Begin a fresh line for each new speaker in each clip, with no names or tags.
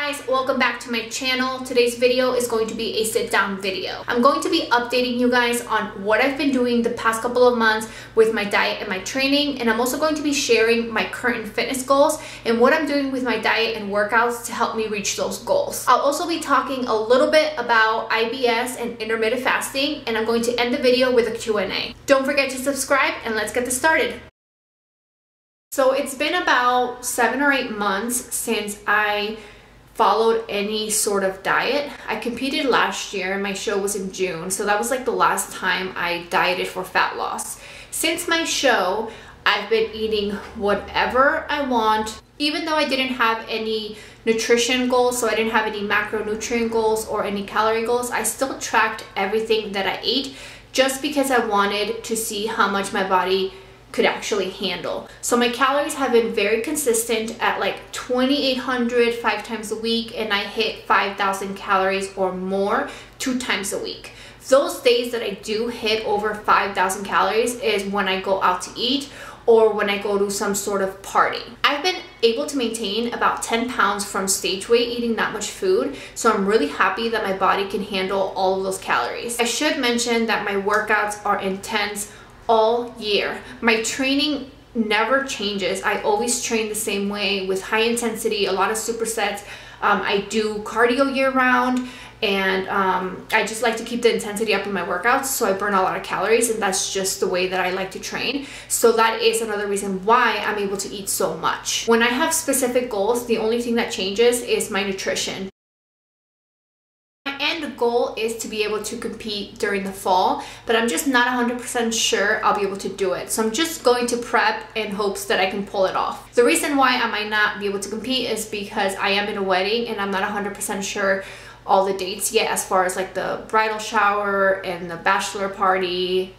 guys, welcome back to my channel. Today's video is going to be a sit down video. I'm going to be updating you guys on what I've been doing the past couple of months with my diet and my training, and I'm also going to be sharing my current fitness goals and what I'm doing with my diet and workouts to help me reach those goals. I'll also be talking a little bit about IBS and intermittent fasting, and I'm going to end the video with a Q&A. Don't forget to subscribe, and let's get this started. So it's been about 7 or 8 months since I followed any sort of diet. I competed last year and my show was in June, so that was like the last time I dieted for fat loss. Since my show, I've been eating whatever I want, even though I didn't have any nutrition goals, so I didn't have any macronutrient goals or any calorie goals. I still tracked everything that I ate just because I wanted to see how much my body could actually handle. So my calories have been very consistent at like 2,800 5 times a week, and I hit 5,000 calories or more 2 times a week. Those days that I do hit over 5,000 calories is when I go out to eat or when I go to some sort of party. I've been able to maintain about 10 pounds from stage weight eating that much food, so I'm really happy that my body can handle all of those calories. I should mention that my workouts are intense all year. My training never changes. I always train the same way with high intensity, a lot of supersets. I do cardio year round, and I just like to keep the intensity up in my workouts, so I burn a lot of calories, and that's just the way that I like to train. So that is another reason why I'm able to eat so much. When I have specific goals, the only thing that changes is my nutrition. The goal is to be able to compete during the fall, but I'm just not 100% sure I'll be able to do it. So I'm just going to prep in hopes that I can pull it off. The reason why I might not be able to compete is because I am in a wedding and I'm not 100% sure all the dates yet, as far as like the bridal shower and the bachelor party,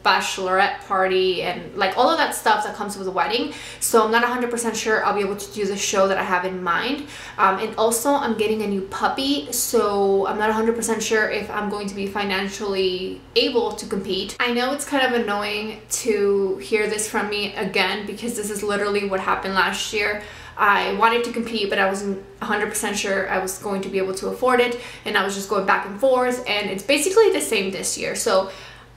bachelorette party, and like all of that stuff that comes with a wedding. So I'm not 100% sure I'll be able to do the show that I have in mind. And also I'm getting a new puppy, so I'm not 100% sure if I'm going to be financially able to compete. I know it's kind of annoying to hear this from me again, because this is literally what happened last year. I wanted to compete, but I wasn't 100% sure I was going to be able to afford it, and I was just going back and forth, and it's basically the same this year. So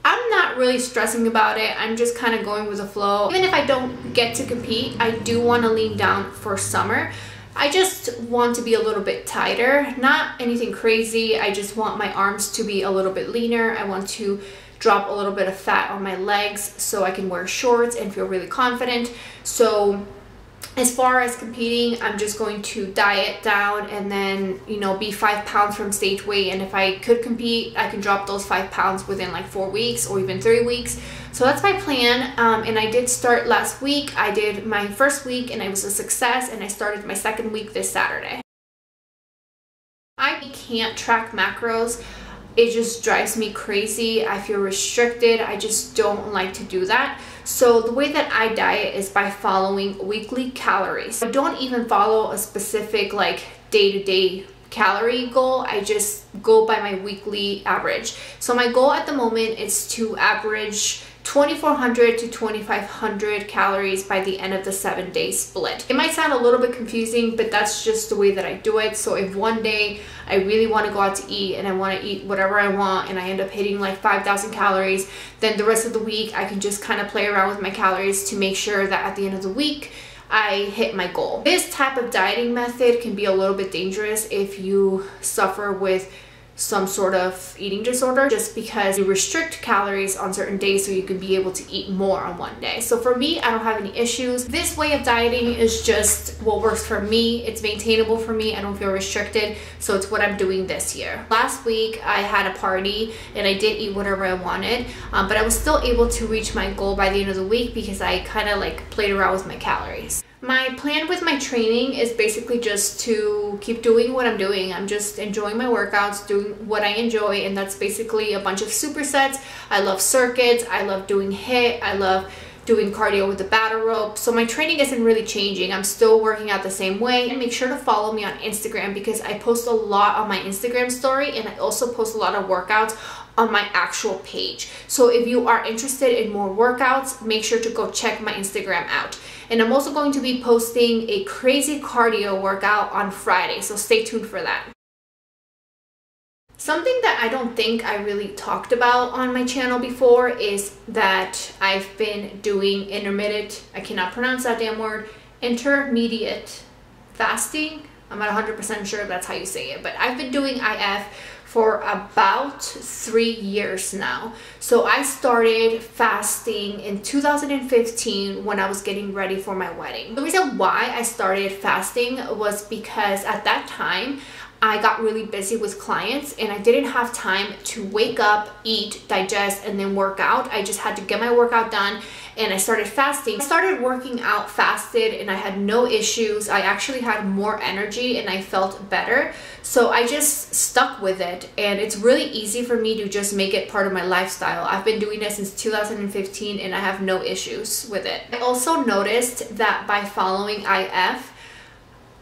I'm not really stressing about it. I'm just kind of going with the flow. Even if I don't get to compete, I do want to lean down for summer. I just want to be a little bit tighter, not anything crazy. I just want my arms to be a little bit leaner. I want to drop a little bit of fat on my legs so I can wear shorts and feel really confident. So as far as competing, I'm just going to diet down and then, you know, be 5 pounds from stage weight. And if I could compete, I can drop those 5 pounds within like 4 weeks or even 3 weeks. So that's my plan. And I did start last week. I did my first week and it was a success, and I started my second week this Saturday. I can't track macros. It just drives me crazy. I feel restricted. I just don't like to do that. So the way that I diet is by following weekly calories. I don't even follow a specific like day-to-day calorie goal. I just go by my weekly average. So my goal at the moment is to average 2,400 to 2,500 calories by the end of the 7-day split. It might sound a little bit confusing, but that's just the way that I do it. So if one day I really want to go out to eat and I want to eat whatever I want and I end up hitting like 5,000 calories, then the rest of the week I can just kind of play around with my calories to make sure that at the end of the week I hit my goal. This type of dieting method can be a little bit dangerous if you suffer with some sort of eating disorder, just because you restrict calories on certain days so you can be able to eat more on one day. So for me, I don't have any issues. This way of dieting is just what works for me. It's maintainable for me. I don't feel restricted, so it's what I'm doing this year. Last week I had a party and I did eat whatever I wanted, but I was still able to reach my goal by the end of the week because I kind of like played around with my calories. My plan with my training is basically just to keep doing what I'm doing. I'm just enjoying my workouts, doing what I enjoy, and that's basically a bunch of supersets. I love circuits, I love doing HIIT, I love doing cardio with the battle rope. So my training isn't really changing. I'm still working out the same way. And make sure to follow me on Instagram because I post a lot on my Instagram story, and I also post a lot of workouts on my actual page. So if you are interested in more workouts, make sure to go check my Instagram out. And I'm also going to be posting a crazy cardio workout on Friday, so stay tuned for that. Something that I don't think I really talked about on my channel before is that I've been doing intermittent, I cannot pronounce that damn word, intermediate fasting. I'm not 100% sure if that's how you say it, but I've been doing IF for about 3 years now. So I started fasting in 2015 when I was getting ready for my wedding. The reason why I started fasting was because at that time I got really busy with clients and I didn't have time to wake up, eat, digest, and then work out. I just had to get my workout done, and I started fasting. I started working out fasted and I had no issues. I actually had more energy and I felt better. So I just stuck with it, and it's really easy for me to just make it part of my lifestyle. I've been doing this since 2015 and I have no issues with it. I also noticed that by following IF,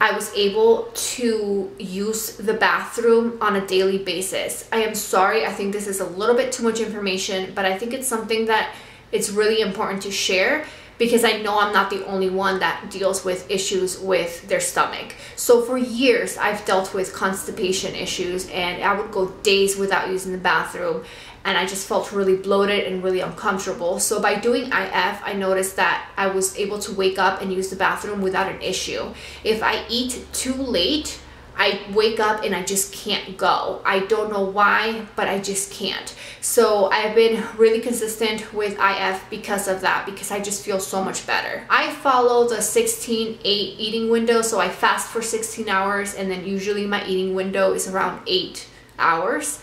I was able to use the bathroom on a daily basis. I am sorry, I think this is a little bit too much information, but I think it's something that it's really important to share because I know I'm not the only one that deals with issues with their stomach. So for years, I've dealt with constipation issues, and I would go days without using the bathroom, and I just felt really bloated and really uncomfortable. So by doing IF, I noticed that I was able to wake up and use the bathroom without an issue. If I eat too late, I wake up and I just can't go. I don't know why, but I just can't. So I've been really consistent with IF because of that, because I just feel so much better. I follow the 16-8 eating window, so I fast for 16 hours, and then usually my eating window is around 8 hours.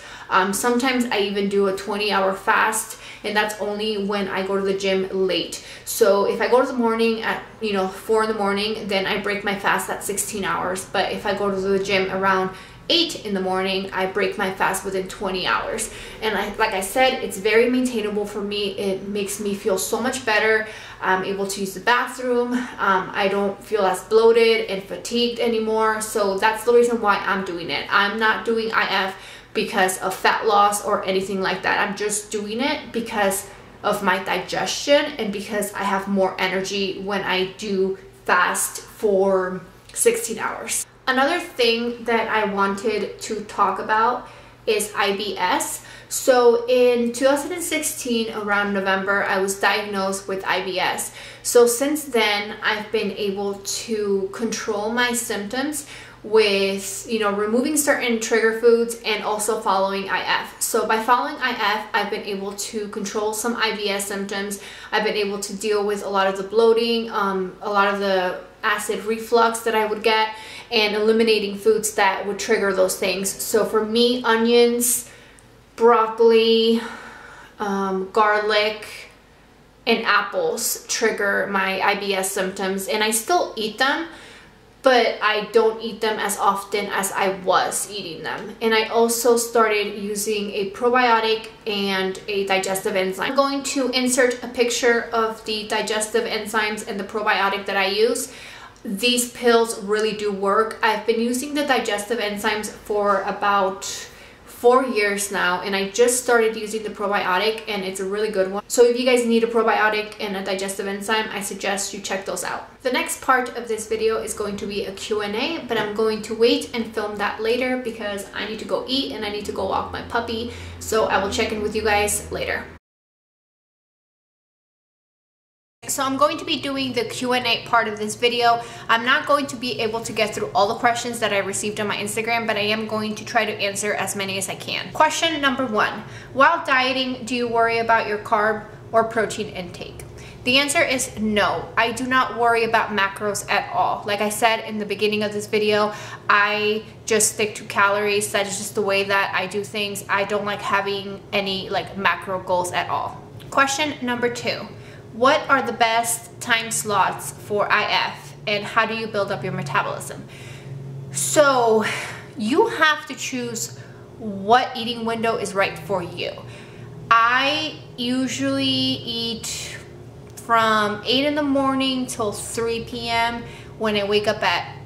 Sometimes I even do a 20-hour fast, and that's only when I go to the gym late. So if I go to the morning at 4 in the morning, then I break my fast at 16 hours. But if I go to the gym around 8 in the morning, I break my fast within 20 hours. And like I said, it's very maintainable for me. It makes me feel so much better. I'm able to use the bathroom. I don't feel as bloated and fatigued anymore. So that's the reason why I'm doing it. I'm not doing IF because of fat loss or anything like that. I'm just doing it because of my digestion and because I have more energy when I do fast for 16 hours. Another thing that I wanted to talk about is IBS. So in 2016, around November, I was diagnosed with IBS. So since then, I've been able to control my symptoms with removing certain trigger foods and also following IF. So by following IF, I've been able to control some IBS symptoms. I've been able to deal with a lot of the bloating, a lot of the acid reflux that I would get, and eliminating foods that would trigger those things. So for me, onions, broccoli, garlic, and apples trigger my IBS symptoms, and I still eat them, but I don't eat them as often as I was eating them. And I also started using a probiotic and a digestive enzyme. I'm going to insert a picture of the digestive enzymes and the probiotic that I use. These pills really do work. I've been using the digestive enzymes for about 4 years now, and I just started using the probiotic, and it's a really good one. So if you guys need a probiotic and a digestive enzyme, I suggest you check those out. The next part of this video is going to be a Q&A, but I'm going to wait and film that later because I need to go eat and I need to go walk my puppy. So I will check in with you guys later. So I'm going to be doing the Q&A part of this video. I'm not going to be able to get through all the questions that I received on my Instagram, but I am going to try to answer as many as I can. Question number 1. While dieting, do you worry about your carb or protein intake? The answer is no. I do not worry about macros at all. Like I said in the beginning of this video, I just stick to calories. That is just the way that I do things. I don't like having any macro goals at all. Question number 2. What are the best time slots for IF, and how do you build up your metabolism? So you have to choose what eating window is right for you. I usually eat from 8 in the morning till 3 p.m. when I wake up at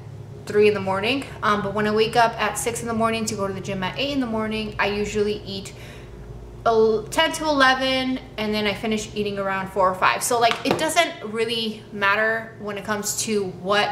3 in the morning. But when I wake up at 6 in the morning to go to the gym at 8 in the morning, I usually eat 10 to 11, and then I finish eating around 4 or 5. So like, it doesn't really matter when it comes to what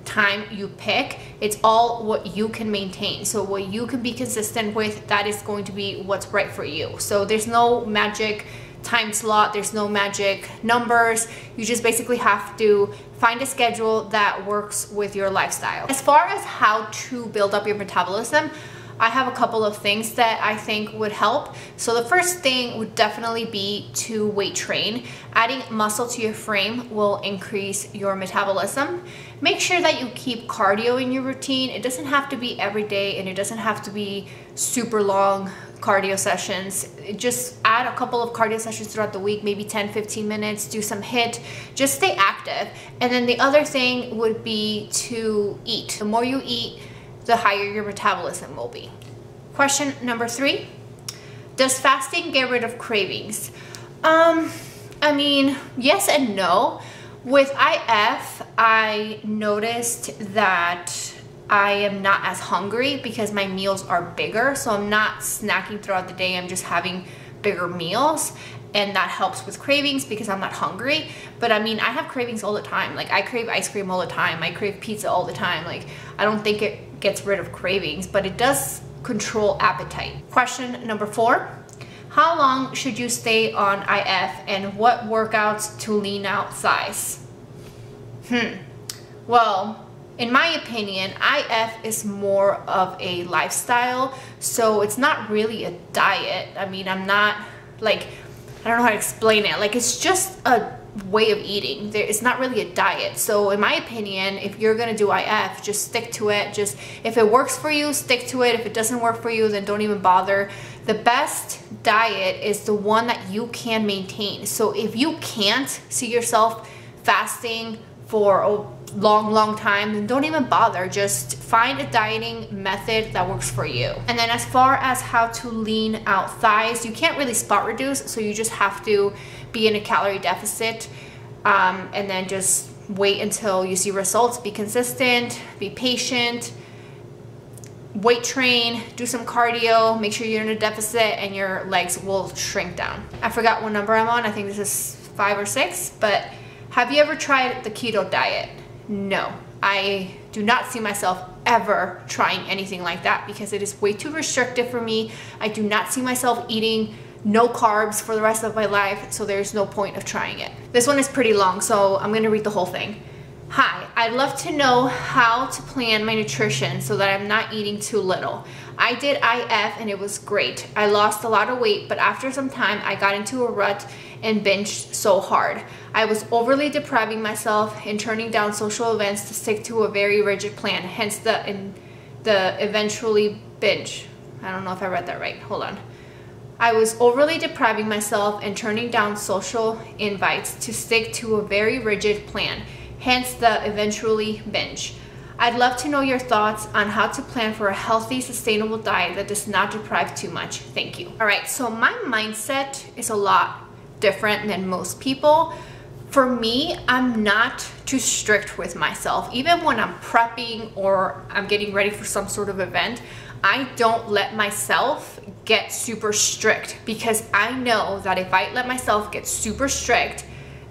time you pick. It's all what you can maintain. So what you can be consistent with, that is going to be what's right for you. So there's no magic time slot, there's no magic numbers. You just basically have to find a schedule that works with your lifestyle. As far as how to build up your metabolism, I have a couple of things that I think would help. So the first thing would definitely be to weight train. Adding muscle to your frame will increase your metabolism. Make sure that you keep cardio in your routine. It doesn't have to be every day, and it doesn't have to be super long cardio sessions. Just add a couple of cardio sessions throughout the week, maybe 10-15 minutes, do some HIIT, just stay active. And then the other thing would be to eat. The more you eat, the higher your metabolism will be. Question number 3, does fasting get rid of cravings? I mean, yes and no. With IF, I noticed that I am not as hungry because my meals are bigger. So I'm not snacking throughout the day, I'm just having bigger meals. And that helps with cravings because I'm not hungry. But I mean, I have cravings all the time. Like, I crave ice cream all the time. I crave pizza all the time. Like, I don't think it gets rid of cravings, but it does control appetite. Question number 4, how long should you stay on IF, and what workouts to lean out thighs? Well, in my opinion, IF is more of a lifestyle. So it's not really a diet. I mean, I'm not like, I don't know how to explain it. Like, it's just a way of eating. It's not really a diet. So in my opinion, if you're gonna do IF, just stick to it. Just, if it works for you, stick to it. If it doesn't work for you, then don't even bother. The best diet is the one that you can maintain. So if you can't see yourself fasting for a long time, then don't even bother. Just find a dieting method that works for you. And then as far as how to lean out thighs, you can't really spot reduce, so you just have to be in a calorie deficit, and then just wait until you see results. Be consistent, be patient, weight train, do some cardio, make sure you're in a deficit, and your legs will shrink down. I forgot what number I'm on. I think this is 5 or 6, but have you ever tried the keto diet? No, I do not see myself ever trying anything like that because it is way too restrictive for me. I do not see myself eating no carbs for the rest of my life, so there's no point of trying it. This one is pretty long, so I'm gonna read the whole thing. Hi, I'd love to know how to plan my nutrition so that I'm not eating too little. I did IF and it was great. I lost a lot of weight, but after some time I got into a rut and binged so hard. I was overly depriving myself and turning down social events to stick to a very rigid plan, hence the eventually binge. I don't know if I read that right, hold on. I was overly depriving myself and turning down social invites to stick to a very rigid plan, hence the eventually binge. I'd love to know your thoughts on how to plan for a healthy, sustainable diet that does not deprive too much. Thank you. All right, so my mindset is a lot different than most people. For me, I'm not too strict with myself. Even when I'm prepping or I'm getting ready for some sort of event, I don't let myself get super strict because I know that if I let myself get super strict,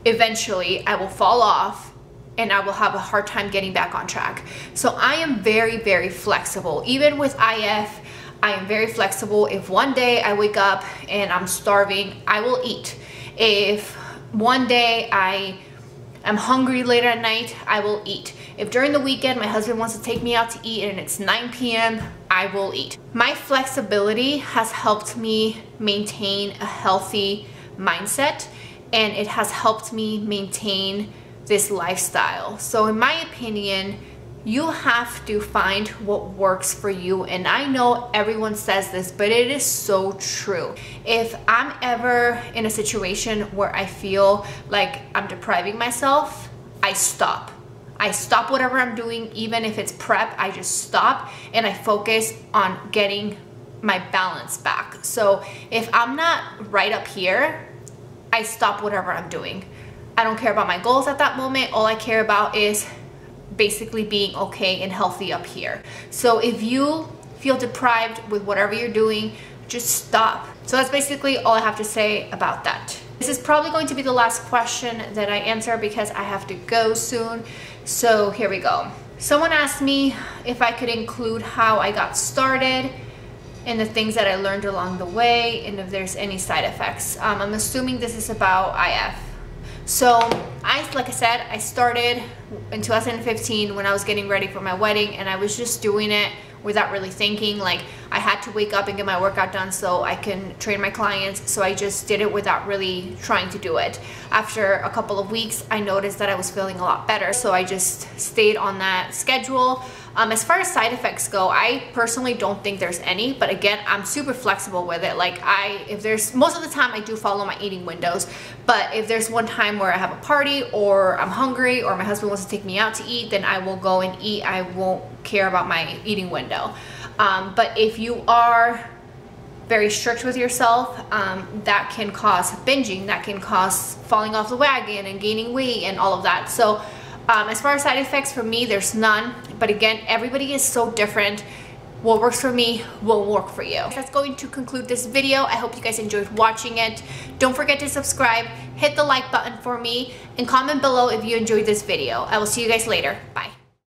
eventually I will fall off and I will have a hard time getting back on track. So I am very, very flexible. Even with IF, I am very flexible. If one day I wake up and I'm starving, I will eat. If one day I am hungry later at night, I will eat. If during the weekend my husband wants to take me out to eat and it's 9 p.m., I will eat. My flexibility has helped me maintain a healthy mindset, and it has helped me maintain this lifestyle. So in my opinion, you have to find what works for you. And I know everyone says this, but it is so true. If I'm ever in a situation where I feel like I'm depriving myself, I stop. I stop whatever I'm doing, even if it's prep, I just stop and I focus on getting my balance back. So if I'm not right up here, I stop whatever I'm doing. I don't care about my goals at that moment. All I care about is basically being okay and healthy up here. So if you feel deprived with whatever you're doing, just stop. So that's basically all I have to say about that. This is probably going to be the last question that I answer because I have to go soon. So here we go. Someone asked me if I could include how I got started and the things that I learned along the way, and if there's any side effects. I'm assuming this is about IF. So like I said, I started in 2015 when I was getting ready for my wedding, and I was just doing it without really thinking. Like, I had to wake up and get my workout done so I can train my clients, so I just did it without really trying to do it. After a couple of weeks, I noticed that I was feeling a lot better, so I just stayed on that schedule. As far as side effects go, I personally don't think there's any, but again, I'm super flexible with it. Like, if there's, most of the time I do follow my eating windows, but if there's one time where I have a party or I'm hungry or my husband wants to take me out to eat, then I will go and eat. I won't care about my eating window. But if you are very strict with yourself, that can cause binging, that can cause falling off the wagon and gaining weight and all of that. So as far as side effects, for me, there's none. But again, everybody is so different. What works for me will work for you. That's going to conclude this video. I hope you guys enjoyed watching it. Don't forget to subscribe, hit the like button for me, and comment below if you enjoyed this video. I will see you guys later. Bye.